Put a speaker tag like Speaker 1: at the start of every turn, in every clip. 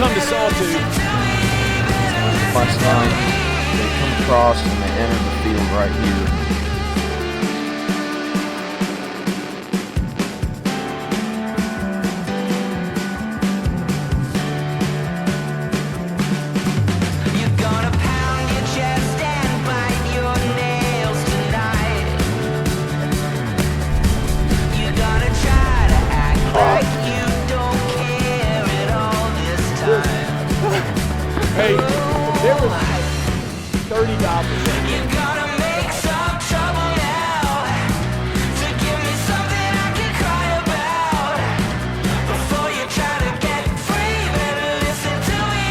Speaker 1: come to Sawtooth.
Speaker 2: Last night, they come across and they enter the field right here.
Speaker 1: Hey, there was 30 dollars.
Speaker 3: You gotta make some trouble now to give me something I can cry about. Before you try to get free, better listen to me.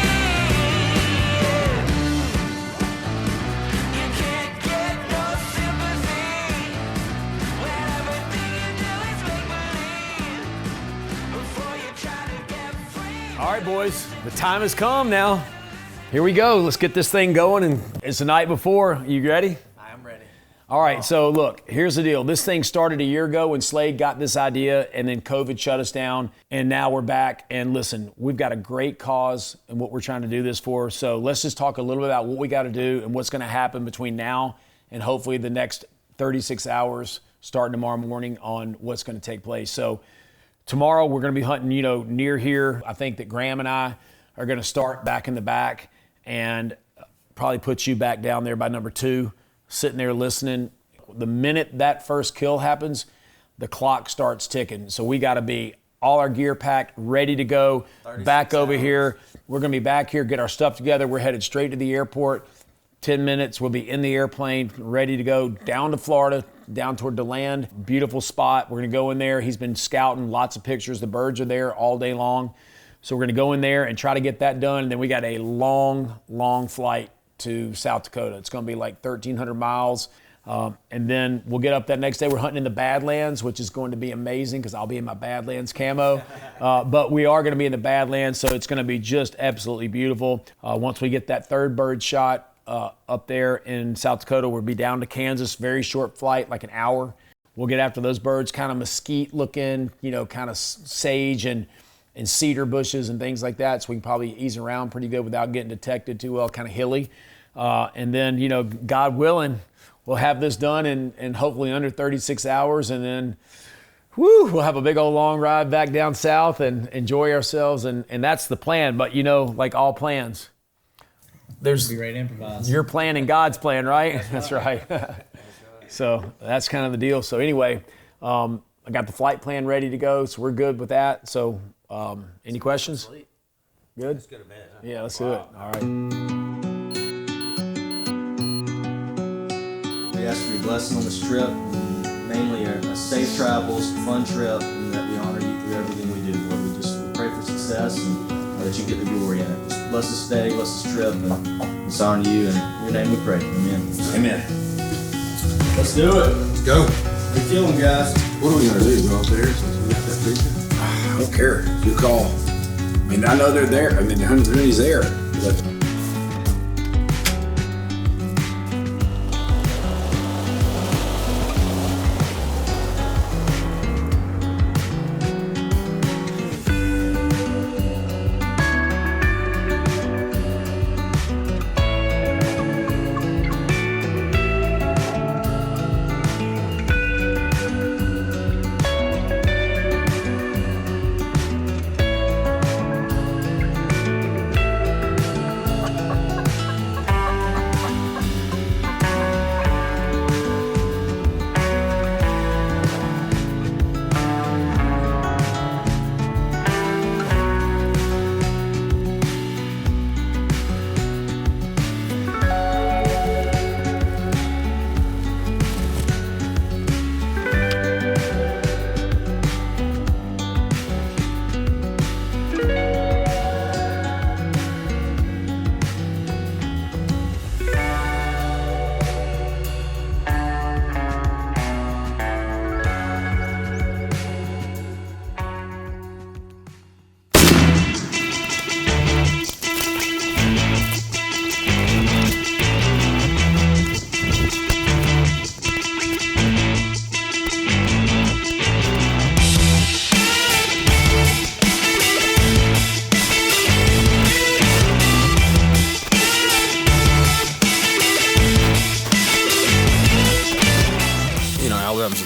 Speaker 3: You can't get no sympathy when everything you do is make believe. Before you try to get free.
Speaker 1: All right, boys, the time has come now. Here we go. Let's get this thing going. And it's the night before. You ready?
Speaker 4: I am ready.
Speaker 1: All right. So look, here's the deal. This thing started a year ago when Slade got this idea, and then COVID shut us down. And now we're back. And listen, we've got a great cause and what we're trying to do this for. So let's just talk a little bit about what we got to do and what's going to happen between now and hopefully the next 36 hours starting tomorrow morning on what's going to take place. So tomorrow we're going to be hunting, near here. I think that Graham and I are going to start back in the back and probably put you back down there by number 2, sitting there listening. The minute that first kill happens, the clock starts ticking. So we got to be all our gear packed, ready to go, back over here. We're going to be back here, get our stuff together. We're headed straight to the airport. 10 minutes, we'll be in the airplane, ready to go down to Florida, down toward DeLand. Beautiful spot. We're going to go in there. He's been scouting, lots of pictures. The birds are there all day long. So we're going to go in there and try to get that done. And then we got a long, long flight to South Dakota. It's going to be like 1,300 miles. And then we'll get up that next day. We're hunting in the Badlands, which is going to be amazing because I'll be in my Badlands camo. But we are going to be in the Badlands, so it's going to be just absolutely beautiful. Once we get that third bird shot up there in South Dakota, we'll be down to Kansas. Very short flight, like an hour. We'll get after those birds, kind of mesquite looking, kind of sage and cedar bushes and things like that, so we can probably ease around pretty good without getting detected too well, kind of hilly. And then, God willing, we'll have this done in hopefully under 36 hours, and then we'll have a big old long ride back down south and enjoy ourselves, and that's the plan. But, like all plans, there's
Speaker 4: Be ready to improvise.
Speaker 1: your plan and God's plan, right? That's right. So that's kind of the deal. So anyway, I got the flight plan ready to go, so we're good with that. So any questions? Good?
Speaker 4: Let's go to bed. Huh?
Speaker 1: Yeah, let's do it. All right.
Speaker 5: We ask for your blessing on this trip, mainly a safe travels, fun trip, and that we honor you through everything we do. Lord, we pray for success and that you get the glory in it. Just bless this day, bless this trip, and it's honor you. And in your name we pray. Amen.
Speaker 6: Amen.
Speaker 5: Let's do it.
Speaker 6: Let's go.
Speaker 5: How you feeling, guys?
Speaker 6: What are we gonna do? Go up there since we got that picture? I don't care. You call. I mean, I know they're there. I mean, the honey's there. But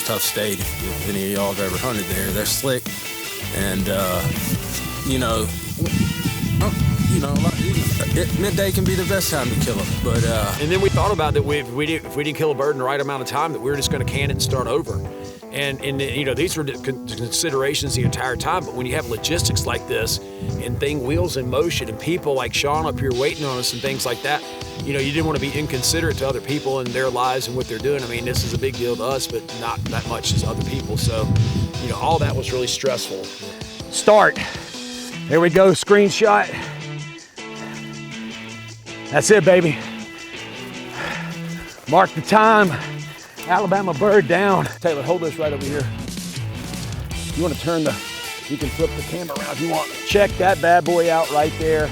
Speaker 4: tough state. If any of y'all have ever hunted there, they're slick, and midday can be the best time to kill them. But
Speaker 1: and then we thought about that if we didn't kill a bird in the right amount of time, that we were just going to can it and start over. And these were considerations the entire time. But when you have logistics like this and wheels in motion and people like Shawn up here waiting on us and things like that, you didn't want to be inconsiderate to other people and their lives and what they're doing. I mean, this is a big deal to us, but not that much as other people. So, all that was really stressful. Start. There we go, screenshot. That's it, baby. Mark the time. Alabama bird down. Tayloe, hold this right over here. You want to you can flip the camera around if you want. Check that bad boy out right there.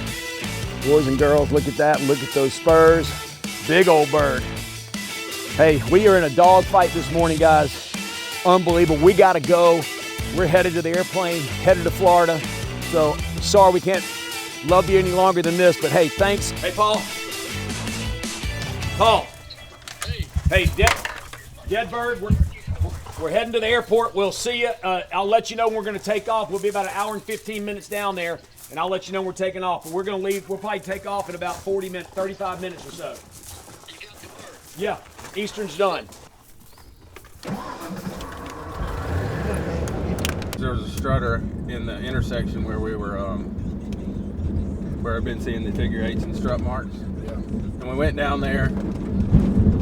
Speaker 1: Boys and girls, look at that. Look at those spurs. Big old bird. Hey, we are in a dog fight this morning, guys. Unbelievable. We got to go. We're headed to the airplane, headed to Florida. So sorry we can't love you any longer than this, but hey, thanks. Hey, Paul. Paul. Hey, dead bird. We're heading to the airport. We'll see you. I'll let you know when we're going to take off. We'll be about 1 hour and 15 minutes down there, and I'll let you know when we're taking off. But we're going to leave. We'll probably take off in about 35 minutes or so. Yeah, Eastern's done.
Speaker 4: there was a strutter in the intersection where we were, where I've been seeing the figure eights and strut marks.
Speaker 6: Yeah.
Speaker 4: And we went down there,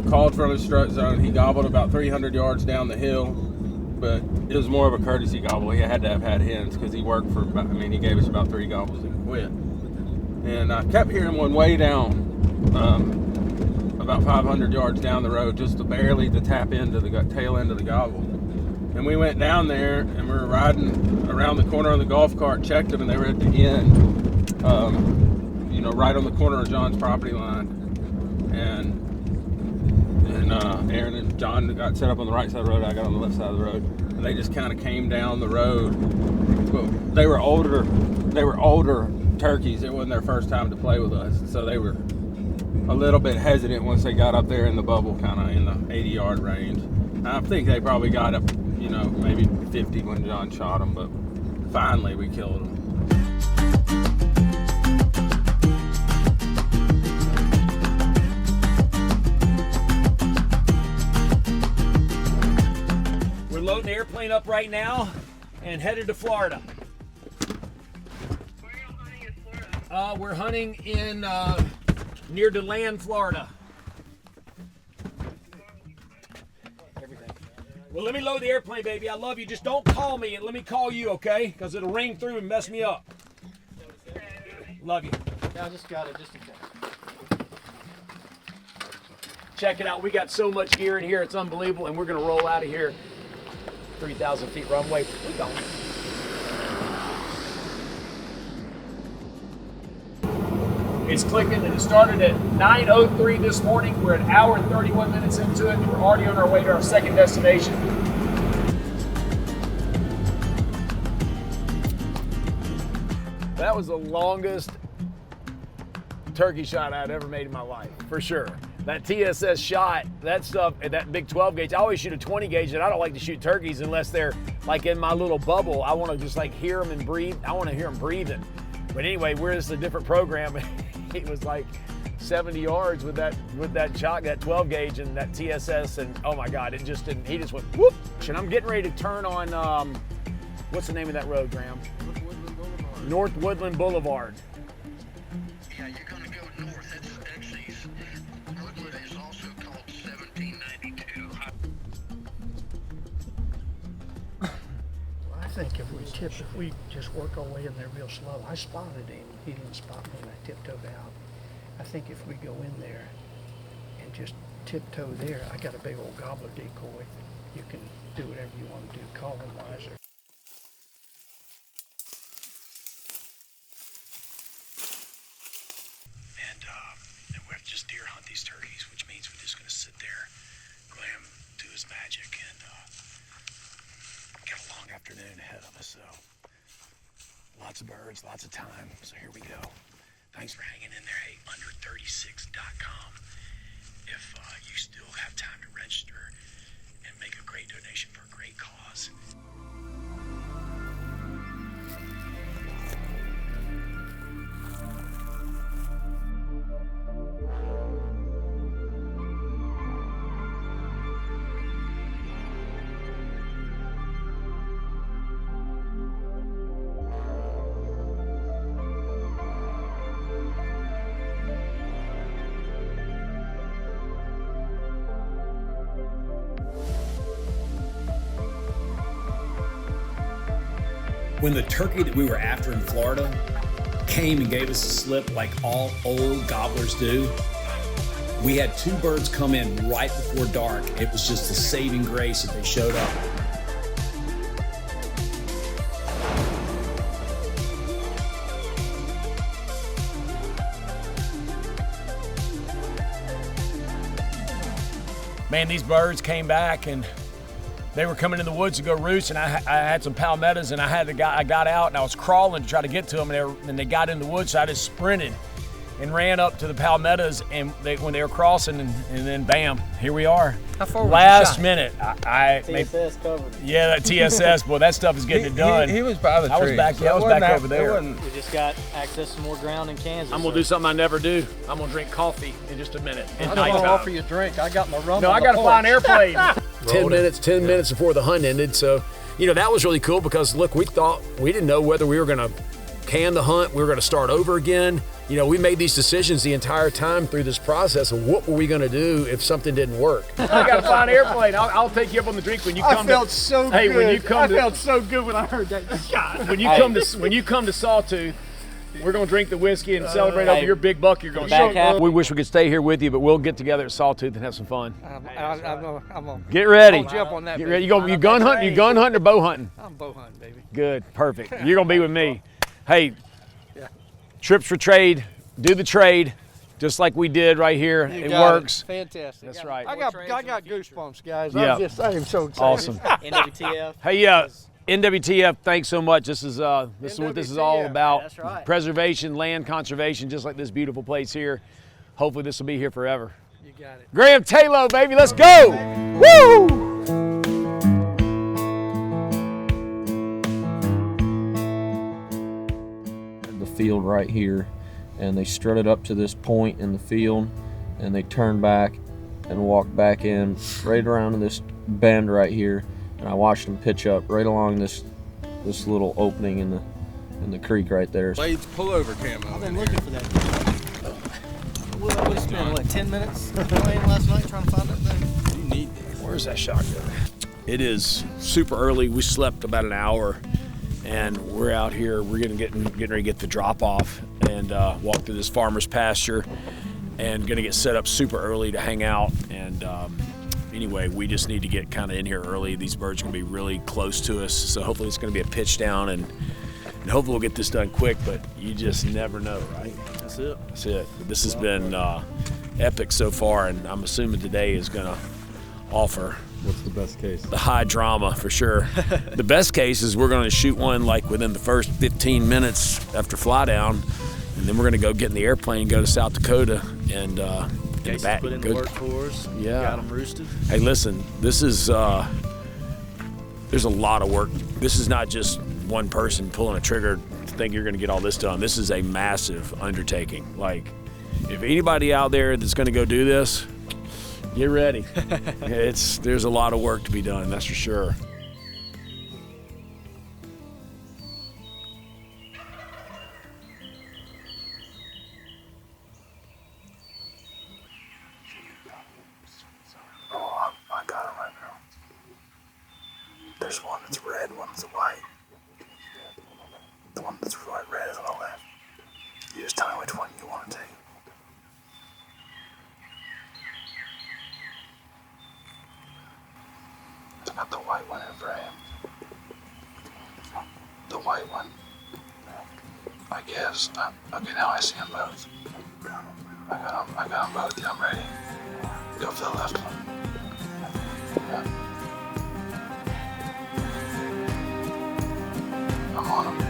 Speaker 4: called from the strut zone. He gobbled about 300 yards down the hill, but it was more of a courtesy gobble. He had to have had hens because he worked for about, he gave us about 3 gobbles and quit. And I kept hearing one way down, about 500 yards down the road, just barely to tap into the tail end of the gobble. And we went down there and we were riding around the corner on the golf cart, checked them, and they were at the end, right on the corner of John's property line. And Aaron and John got set up on the right side of the road, I got on the left side of the road. And they just kind of came down the road. But they were older turkeys. It wasn't their first time to play with us. So they were a little bit hesitant once they got up there in the bubble, kind of in the 80-yard range. I think they probably got up, maybe 50 when John shot them, but finally we killed them.
Speaker 1: We're loading the airplane up right now and headed to Florida.
Speaker 7: Where are you hunting in Florida?
Speaker 1: We're hunting in near DeLand, Florida. Well, let me load the airplane, baby. I love you. Just don't call me and let me call you, okay? Because it'll ring through and mess me up. Love you.
Speaker 8: Yeah, I just got it, just in case.
Speaker 1: Check it out. We got so much gear in here. It's unbelievable. And we're going to roll out of here. 3,000 feet runway. We're going. It's clicking, and it started at 9:03 this morning. We're an hour and 31 minutes into it. We're already on our way to our second destination. That was the longest turkey shot I'd ever made in my life, for sure. That TSS shot, that stuff, that big 12 gauge, I always shoot a 20 gauge, and I don't like to shoot turkeys unless they're like in my little bubble. I want to just like hear them and breathe. I want to hear them breathing. But anyway, we're just a different program. It was like 70 yards with that shot, that 12 gauge and that TSS, and oh my God, it just didn't. He just went whoop. And I'm getting ready to turn on what's the name of that road, Graham? North Woodland Boulevard.
Speaker 7: Yeah, you're gonna go north. That's actually, Woodland is also called 1792.
Speaker 8: I think if we just work our way in there real slow. I spotted him. He didn't spot me, and I tiptoed out. I think if we go in there and just tiptoe there, I got a big old gobbler decoy. You can do whatever you want to do, calling wise or.
Speaker 9: And we have to just deer hunt these turkeys, which means we're just going to sit there, let him do his magic, and got a long afternoon ahead of us, so lots of birds, lots of time, so here we go. Thanks for hanging in there. Hey, under36.com. If you still have time to register and make a great donation. donation for a great cause.
Speaker 1: When the turkey that we were after in Florida came and gave us a slip like all old gobblers do, we had 2 birds come in right before dark. It was just a saving grace that they showed up. Man, these birds came back and they were coming in the woods to go roost, and I had some palmettos, and I got out and I was crawling to try to get to them, and they got in the woods, so I just sprinted and ran up to the palmettos, and when they were crossing, and then bam, here we are.
Speaker 10: How far was
Speaker 1: Last
Speaker 10: you shot?
Speaker 1: minute,
Speaker 10: TSS covered.
Speaker 1: Yeah, that TSS, boy, that stuff is getting it done.
Speaker 4: He was by the tree.
Speaker 1: I was back over there.
Speaker 10: We just got access to more ground in Kansas.
Speaker 1: I'm gonna do something I never do. I'm gonna drink coffee in just a minute.
Speaker 10: I was gonna offer you a drink. I got my rum.
Speaker 1: No,
Speaker 10: on
Speaker 1: I
Speaker 10: the
Speaker 1: gotta fly an
Speaker 10: porch.
Speaker 1: airplane. 10 minutes before the hunt ended. So, that was really cool because look, we didn't know whether we were gonna can the hunt, we were gonna start over again. We made these decisions the entire time through this process of what were we gonna do if something didn't work. I gotta fly an airplane. I'll take you up on the drink when you come.
Speaker 10: I felt so good.
Speaker 1: Hey, when you come
Speaker 10: I felt so good when I heard that. God.
Speaker 1: When you come to Sawtooth, we're gonna drink the whiskey and celebrate over your big buck you're gonna shoot. We wish we could stay here with you, but we'll get together at Sawtooth and have some fun.
Speaker 10: I'm gonna
Speaker 1: Get ready.
Speaker 10: hold you up on that,
Speaker 1: Get
Speaker 10: baby.
Speaker 1: ready. You gun hunting? You gun hunting or bow hunting?
Speaker 10: I'm bow hunting, baby.
Speaker 1: Good, perfect. You're gonna be with me. Hey, trips for trade. Do the trade, just like we did right here. It works.
Speaker 10: Fantastic.
Speaker 1: That's right.
Speaker 10: I got goosebumps, guys.
Speaker 1: Yeah.
Speaker 10: I am so excited.
Speaker 1: Awesome.
Speaker 10: NWTF.
Speaker 1: Hey, NWTF, thanks so much. This is what this is all about.
Speaker 10: That's right.
Speaker 1: Preservation, land conservation, just like this beautiful place here. Hopefully this will be here forever.
Speaker 10: You got it.
Speaker 1: Graham Tayloe, baby, let's go! Woo!
Speaker 2: The field right here, and they strutted up to this point in the field, and they turned back and walked back in right around this bend right here, and I watched them pitch up right along this little opening in the creek right there.
Speaker 4: Slade's pullover camo.
Speaker 10: I've been looking for that. We spent 10 minutes playing last night trying to find that thing.
Speaker 4: You need this.
Speaker 1: Where's that shotgun? It is super early. We slept about an hour, and we're out here. We're getting ready to get the drop off and walk through this farmer's pasture, and gonna get set up super early to hang out. And anyway, we just need to get kind of in here early. These birds are gonna be really close to us, so hopefully it's gonna be a pitch down, and hopefully we'll get this done quick. But you just never know, right?
Speaker 10: That's it.
Speaker 1: That's it. This has been epic so far, and I'm assuming today is gonna offer.
Speaker 11: What's the best case?
Speaker 1: The high drama for sure. The best case is we're going to shoot one like within the first 15 minutes after fly down, and then we're going to go get in the airplane and go to South Dakota and
Speaker 10: Put in the work for us.
Speaker 1: Yeah.
Speaker 10: Got them roosted.
Speaker 1: Hey, listen, this is there's a lot of work. This is not just one person pulling a trigger to think you're going to get all this done. This is a massive undertaking. Like, if anybody out there that's going to go do this, get ready. There's a lot of work to be done, that's for sure.
Speaker 6: Oh, I got it right now. There's one that's red, one that's white. The one that's red is on the left. You just tell me which one you want to take. I got the white one in frame. The white one. I guess. Okay, now I see them both. I got them both. Yeah, I'm ready. Go for the left one. Yeah. I'm on them.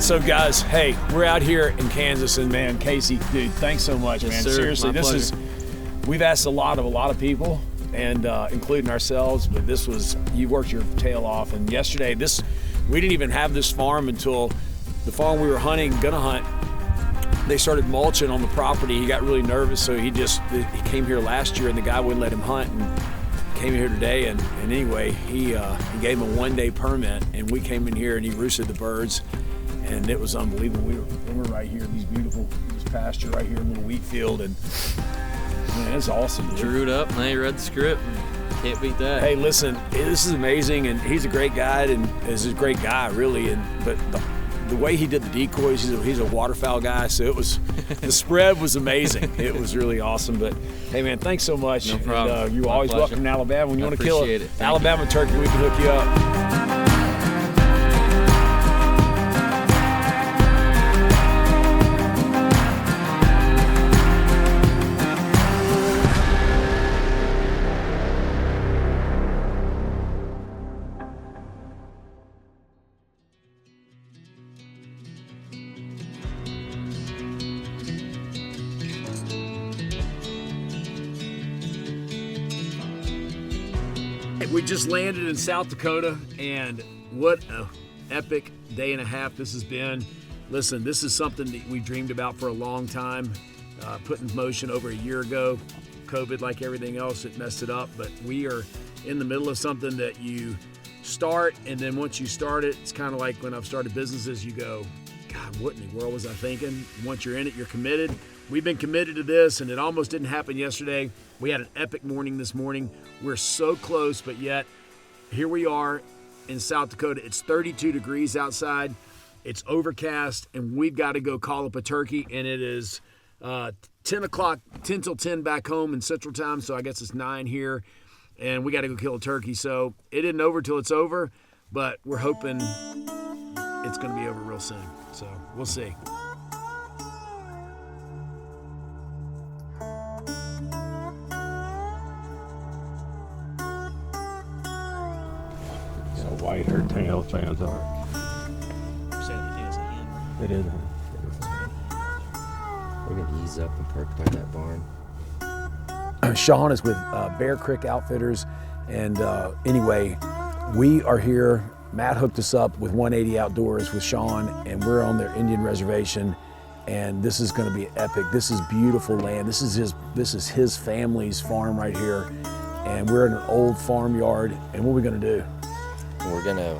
Speaker 1: So guys, hey, we're out here in Kansas, and man, Casey, dude, thanks so much,
Speaker 2: Yes,
Speaker 1: man.
Speaker 2: sir.
Speaker 1: Seriously,
Speaker 2: My pleasure.
Speaker 1: we've asked a lot of people, and including ourselves, but you worked your tail off. And yesterday, we didn't even have this farm until the farm we were gonna hunt. They started mulching on the property. He got really nervous, so he came here last year, and the guy wouldn't let him hunt, and came here today. And anyway, he gave him a 1-day permit, and we came in here and he roosted the birds, and it was unbelievable. We're right here, this pasture right here, little wheat field, and man, it's awesome. Dude.
Speaker 2: Drew it up, and they read the script. Can't beat that.
Speaker 1: Hey, listen, this is amazing, and he's a great guide, and is a great guy, really. But the way he did the decoys, he's a waterfowl guy, so it was the spread was amazing. It was really awesome. But hey, man, thanks so much.
Speaker 2: No problem.
Speaker 1: And, you're
Speaker 2: My
Speaker 1: always
Speaker 2: pleasure.
Speaker 1: welcome in Alabama. When you
Speaker 2: I
Speaker 1: want to kill
Speaker 2: appreciate
Speaker 1: an
Speaker 2: it. Thank
Speaker 1: Alabama turkey, we can hook you up. We just landed in South Dakota, and what a epic day and a half this has been. Listen, this is something that we dreamed about for a long time, put in motion over a year ago. COVID, like everything else, it messed it up, but we are in the middle of something that you start, and then once you start it, it's kind of like when I've started businesses, you go, God, what in the world was I thinking? Once you're in it, you're committed. We've been committed to this, and it almost didn't happen yesterday. We had an epic morning this morning. We're so close, but yet here we are in South Dakota. It's 32 degrees outside. It's overcast, and we've got to go call up a turkey, and it is 10 o'clock, 10 till 10 back home in Central Time, so I guess it's 9 here, and we got to go kill a turkey. So it isn't over till it's over, but we're hoping it's going to be over real soon. So we'll see.
Speaker 4: White haired tail fans are. It is.
Speaker 11: We're gonna ease up and park by that barn.
Speaker 1: Shawn is with Bear Creek Outfitters, and anyway, we are here. Matt hooked us up with 180 Outdoors with Shawn, and we're on their Indian reservation, and this is going to be epic. This is beautiful land. This is his family's farm right here, and we're in an old farmyard. And what are we going to do?
Speaker 11: We're gonna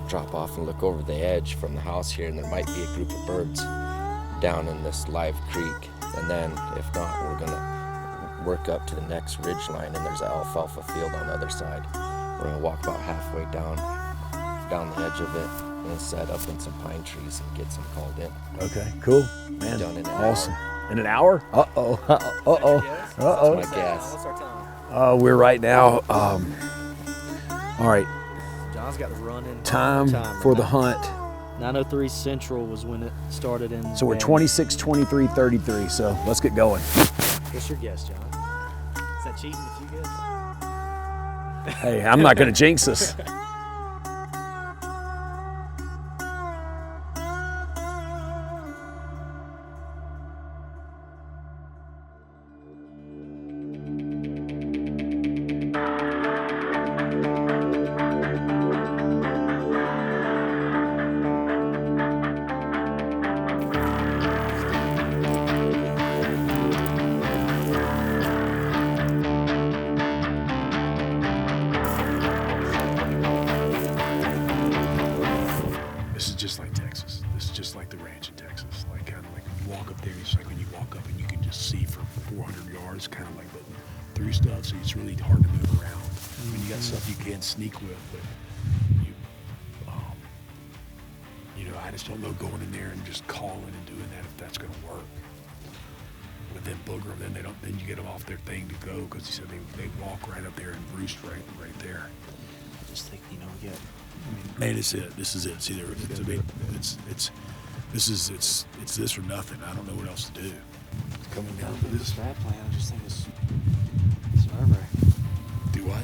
Speaker 11: drop off and look over the edge from the house here, and there might be a group of birds down in this live creek. And then, if not, we're gonna work up to the next ridge line, and there's an alfalfa field on the other side. We're gonna walk about halfway down the edge of it, and then set up in some pine trees and get some called in.
Speaker 1: Okay, cool, man.
Speaker 11: Done in an
Speaker 1: awesome.
Speaker 11: hour.
Speaker 1: In an hour? Uh-oh. Uh-oh.
Speaker 11: That's my guess.
Speaker 10: What's our time?
Speaker 1: We're right now. All right.
Speaker 10: John's got the run in.
Speaker 1: Time for the hunt.
Speaker 10: 9:03 Central was when it started in.
Speaker 1: So we're 26, 23, 33. So let's get going.
Speaker 10: What's your guess, John? Is that cheating if you guess?
Speaker 1: Hey, I'm not going to jinx us. This is just like Texas. This is just like the ranch in Texas. Like kind of like when you walk up there, it's like when you walk up and you can just see for 400 yards, kind of like looking through stuff. So it's really hard to move around. When you got stuff you can't sneak with, but I just don't know going in there and just calling and doing that if that's going to work. With them booger, then then you get them off their thing to go because he said they walk right up there and roost right there.
Speaker 10: I just think we get.
Speaker 1: Man, it's it. This is it. See, there. It's this or nothing. I don't know what else to do. It's coming down to this.
Speaker 10: Bad plan. I just think it's nerve-wracking.
Speaker 1: Do what?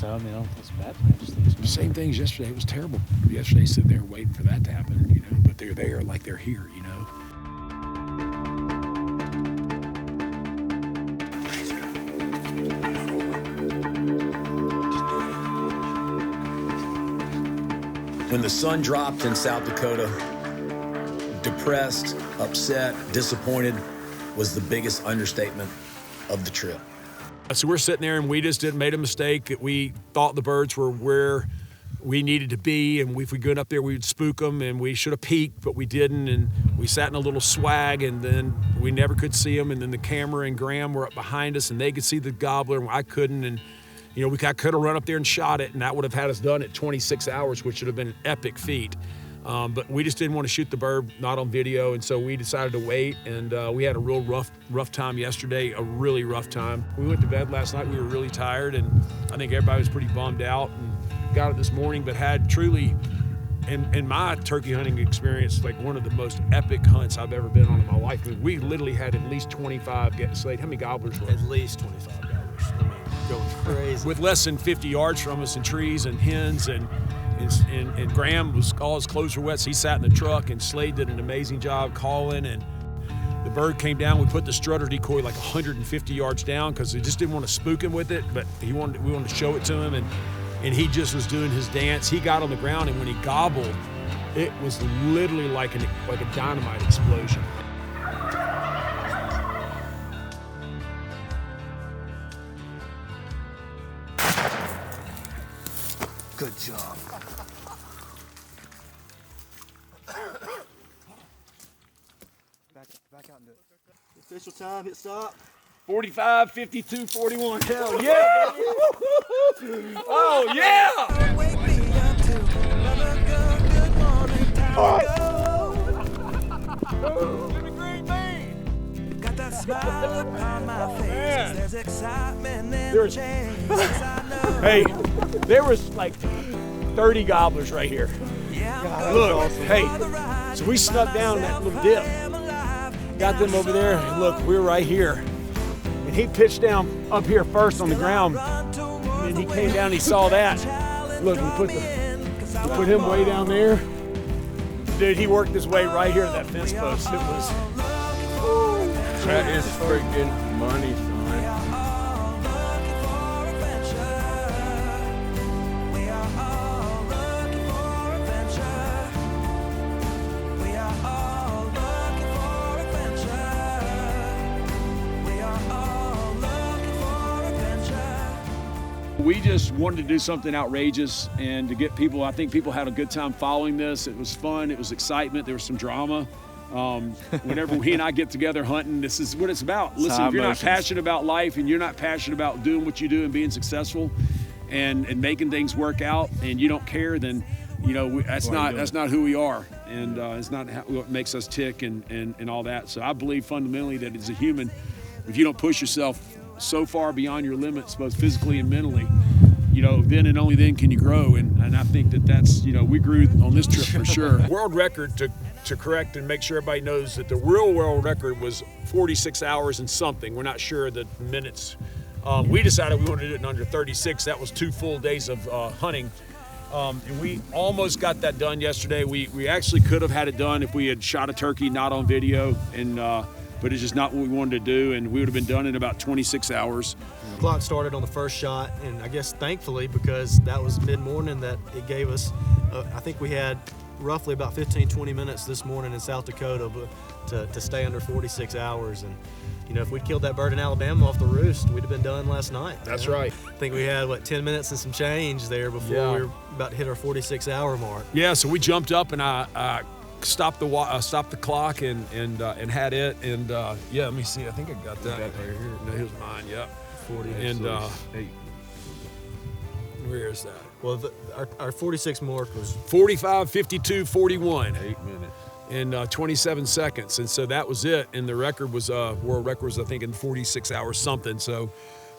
Speaker 10: So I mean, I don't think it's a bad plan. I just think it's
Speaker 1: Same thing as yesterday. It was terrible. Yesterday, sitting there waiting for that to happen. But they're there, like they're here, you know? When the sun dropped in South Dakota, depressed, upset, disappointed was the biggest understatement of the trip. So we're sitting there and we just made a mistake. We thought the birds were where we needed to be, and if we got up there, we would spook them, and we should have peeked, but we didn't, and we sat in a little swag, and then we never could see them, and then the camera and Graham were up behind us, and they could see the gobbler, and I couldn't, and you know, I could have run up there and shot it, and that would have had us done at 26 hours, which would have been an epic feat. But we just didn't want to shoot the bird, not on video, and so we decided to wait, and we had a real rough time yesterday, a really rough time. We went to bed last night, we were really tired, and I think everybody was pretty bummed out, and got it this morning, but had truly, in my turkey hunting experience, like one of the most epic hunts I've ever been on in my life. I mean, we literally had at least 25, Slade, how many gobblers were there?
Speaker 10: At least 25 gobblers. I mean, going crazy.
Speaker 1: With less than 50 yards from us, and trees and hens, and Graham was, all his clothes were wet, so he sat in the truck, and Slade did an amazing job calling, and the bird came down. We put the strutter decoy like 150 yards down because we just didn't want to spook him with it, but we wanted to show it to him, and he just was doing his dance. He got on the ground, and when he gobbled, it was literally like a dynamite explosion.
Speaker 10: Good job. Back out and do it. Official time, hit stop.
Speaker 1: 45, 52, 41. Hell yeah! Oh yeah!
Speaker 3: Wake me up to another good morning time. Got that smile upon my face. There's excitement and change. I know.
Speaker 1: Hey, there was like 30 gobblers right here. Look, awesome. Hey, so we snuck down that little dip. Got them over there, and look, we're right here. And he pitched down up here first on the ground, and then he came down and he saw that. Look, we put him way down there. Dude, he worked his way right here to that fence post. It was...
Speaker 4: That is freaking money, son.
Speaker 1: We just wanted to do something outrageous and to get people, I think people had a good time following this. It was fun, it was excitement, there was some drama. Whenever he and I get together hunting, this is what it's about. Listen, if you're not passionate about life and you're not passionate about doing what you do and being successful and making things work out, and you don't care, then you know that's not who we are, and it's not what makes us tick and all that. So I believe fundamentally that as a human, if you don't push yourself so far beyond your limits, both physically and mentally, you know, then and only then can you grow. And I think that's, you know, we grew on this trip for sure. World record, to correct and make sure everybody knows that the real world record was 46 hours and something. We're not sure the minutes. We decided we wanted to do it in under 36. That was 2 full days of hunting. And we almost got that done yesterday. We actually could have had it done if we had shot a turkey not on video, but it's just not what we wanted to do, and we would have been done in about 26 hours.
Speaker 10: The clock started on the first shot, and I guess thankfully, because that was mid-morning, that it gave us, I think we had roughly about 15-20 minutes this morning in South Dakota to stay under 46 hours. And you know, if we'd killed that bird in Alabama off the roost, we'd have been done last night.
Speaker 1: That's right.
Speaker 10: I think we had 10 minutes and some change there before we were about to hit our 46-hour mark.
Speaker 1: Yeah, so we jumped up, and I stopped the clock and had it, and yeah, let me see, I think I got that right here. No, here's mine. Yep.
Speaker 10: 40
Speaker 1: and 8. Where is that?
Speaker 10: Well, our 46 mark was
Speaker 1: 45, 52, 41.
Speaker 4: 8 minutes.
Speaker 1: In 27 seconds, and so that was it. And the record was world record was, I think, in 46 hours something. So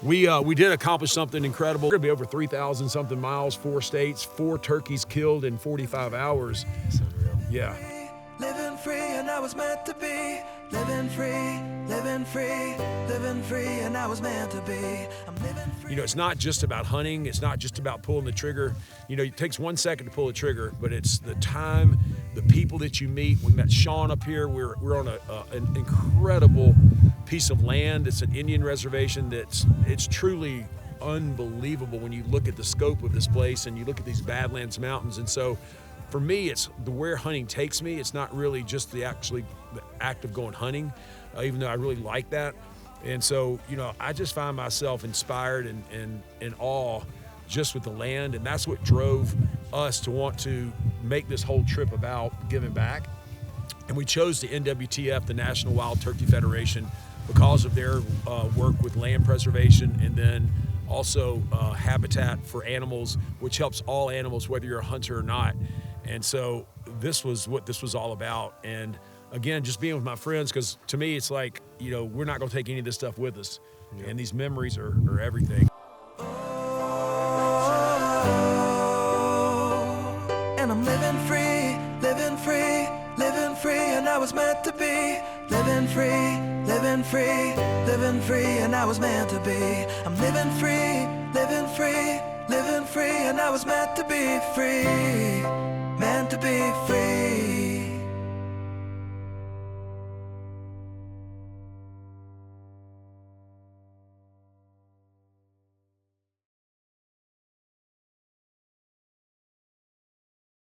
Speaker 1: we did accomplish something incredible. We're gonna be over 3,000 something miles, 4 states, 4 turkeys killed in 45 hours. Yeah.
Speaker 3: Living free and I was meant to be. Living free, living free, living free and I was meant to be. I'm living free.
Speaker 1: You know, it's not just about hunting. It's not just about pulling the trigger. You know, it takes 1 second to pull the trigger, but it's the time
Speaker 9: the people that you meet. We met Shawn up here. We're on an incredible piece of land. It's an Indian reservation it's truly unbelievable when you look at the scope of this place and you look at these Badlands Mountains. And so for me, it's where hunting takes me. It's not really just the act of going hunting, even though I really like that. And so, I just find myself inspired and in awe just with the land. And that's what drove us to want to make this whole trip about giving back. And we chose the NWTF, the National Wild Turkey Federation, because of their work with land preservation and then also habitat for animals, which helps all animals, whether you're a hunter or not. And so this was what this was all about. And again, just being with my friends, because to me, it's like, we're not going to take any of this stuff with us. Yeah. And these memories are everything.
Speaker 3: And I'm living free, living free, living free, and I was meant to be living free, living free, living free, and I was meant to be. I'm living free, living free, living free, and I was meant to be free, meant to be free.